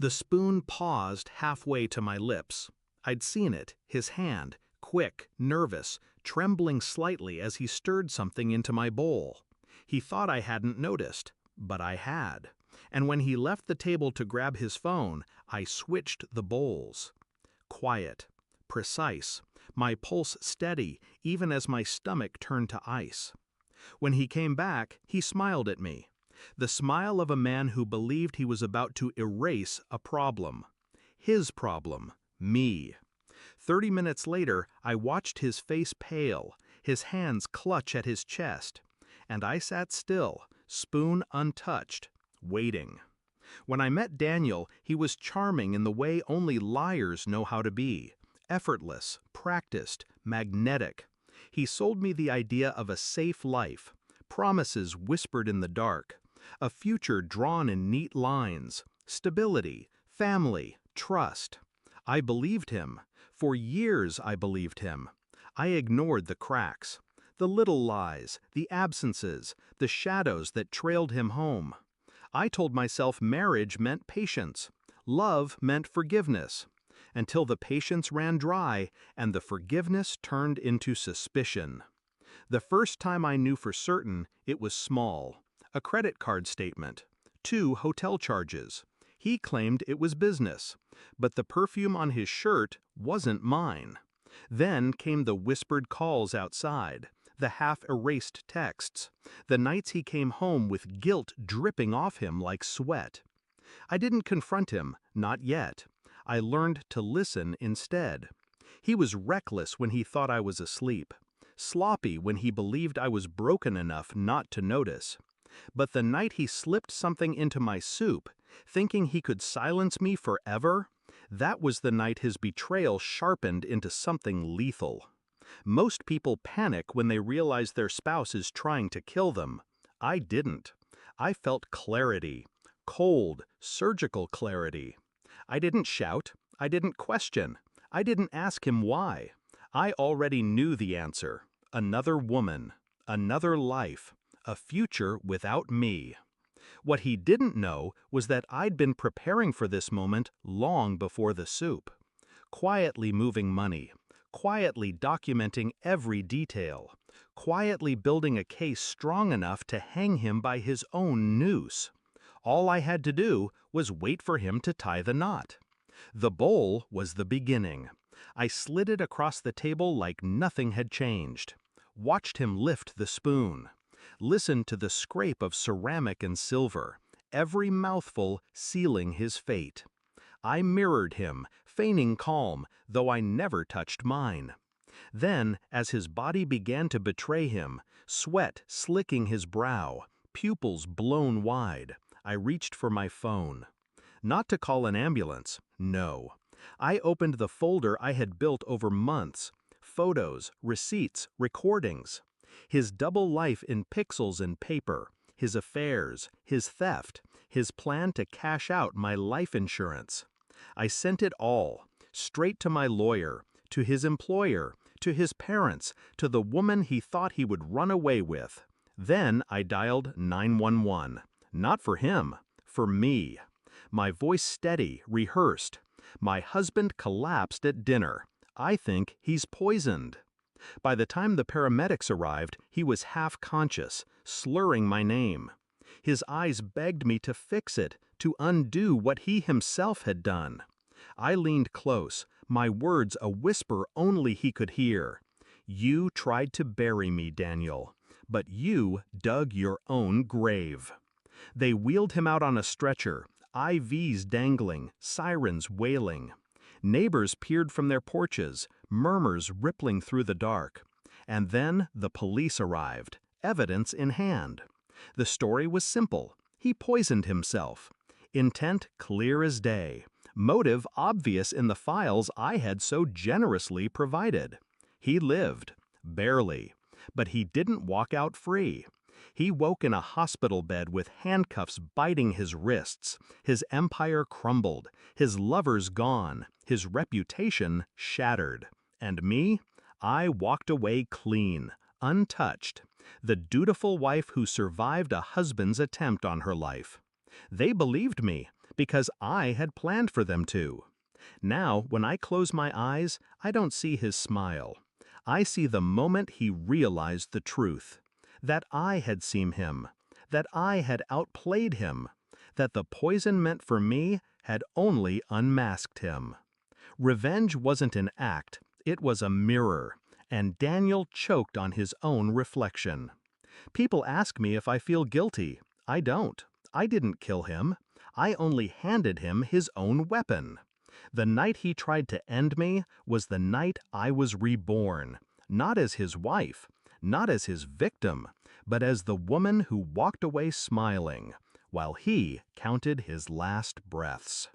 The spoon paused halfway to my lips. I'd seen it, his hand, quick, nervous, trembling slightly as he stirred something into my bowl. He thought I hadn't noticed, but I had. And when he left the table to grab his phone, I switched the bowls. Quiet, precise, my pulse steady even as my stomach turned to ice. When he came back, he smiled at me. The smile of a man who believed he was about to erase a problem. His problem, me. 30 minutes later, I watched his face pale, his hands clutch at his chest, and I sat still, spoon untouched, waiting. When I met Daniel, he was charming in the way only liars know how to be. Effortless, practiced, magnetic. He sold me the idea of a safe life, promises whispered in the dark, a future drawn in neat lines, stability, family, trust. I believed him. For years I believed him. I ignored the cracks, the little lies, the absences, the shadows that trailed him home. I told myself marriage meant patience, love meant forgiveness, until the patience ran dry and the forgiveness turned into suspicion. The first time I knew for certain, it was small. A credit card statement, 2 hotel charges. He claimed it was business, but the perfume on his shirt wasn't mine. Then came the whispered calls outside, the half-erased texts, the nights he came home with guilt dripping off him like sweat. I didn't confront him, not yet. I learned to listen instead. He was reckless when he thought I was asleep, sloppy when he believed I was broken enough not to notice. But the night he slipped something into my soup, thinking he could silence me forever, that was the night his betrayal sharpened into something lethal. Most people panic when they realize their spouse is trying to kill them. I didn't. I felt clarity, cold, surgical clarity. I didn't shout. I didn't question. I didn't ask him why. I already knew the answer. Another woman, another life, a future without me. What he didn't know was that I'd been preparing for this moment long before the soup. Quietly moving money, quietly documenting every detail, quietly building a case strong enough to hang him by his own noose. All I had to do was wait for him to tie the knot. The bowl was the beginning. I slid it across the table like nothing had changed. Watched him lift the spoon. Listened to the scrape of ceramic and silver, every mouthful sealing his fate. I mirrored him, feigning calm, though I never touched mine. Then, as his body began to betray him, sweat slicking his brow, pupils blown wide, I reached for my phone. Not to call an ambulance, no. I opened the folder I had built over months, photos, receipts, recordings. His double life in pixels and paper, his affairs, his theft, his plan to cash out my life insurance. I sent it all, straight to my lawyer, to his employer, to his parents, to the woman he thought he would run away with. Then I dialed 911. Not for him, for me. My voice steady, rehearsed. My husband collapsed at dinner. I think he's poisoned. By the time the paramedics arrived, he was half-conscious, slurring my name. His eyes begged me to fix it, to undo what he himself had done. I leaned close, my words a whisper only he could hear. You tried to bury me, Daniel, but you dug your own grave. They wheeled him out on a stretcher, IVs dangling, sirens wailing. Neighbors peered from their porches, murmurs rippling through the dark. And then the police arrived, evidence in hand. The story was simple. He poisoned himself. Intent clear as day. Motive obvious in the files I had so generously provided. He lived, barely, but he didn't walk out free. He woke in a hospital bed with handcuffs biting his wrists. His empire crumbled, his lovers gone, his reputation shattered. And me? I walked away clean, untouched, the dutiful wife who survived a husband's attempt on her life. They believed me, because I had planned for them to. Now, when I close my eyes, I don't see his smile. I see the moment he realized the truth. That I had seen him. That I had outplayed him. That the poison meant for me had only unmasked him. Revenge wasn't an act, it was a mirror, and Daniel choked on his own reflection. People ask me if I feel guilty. I don't. I didn't kill him. I only handed him his own weapon. The night he tried to end me was the night I was reborn, not as his wife, not as his victim, but as the woman who walked away smiling, while he counted his last breaths.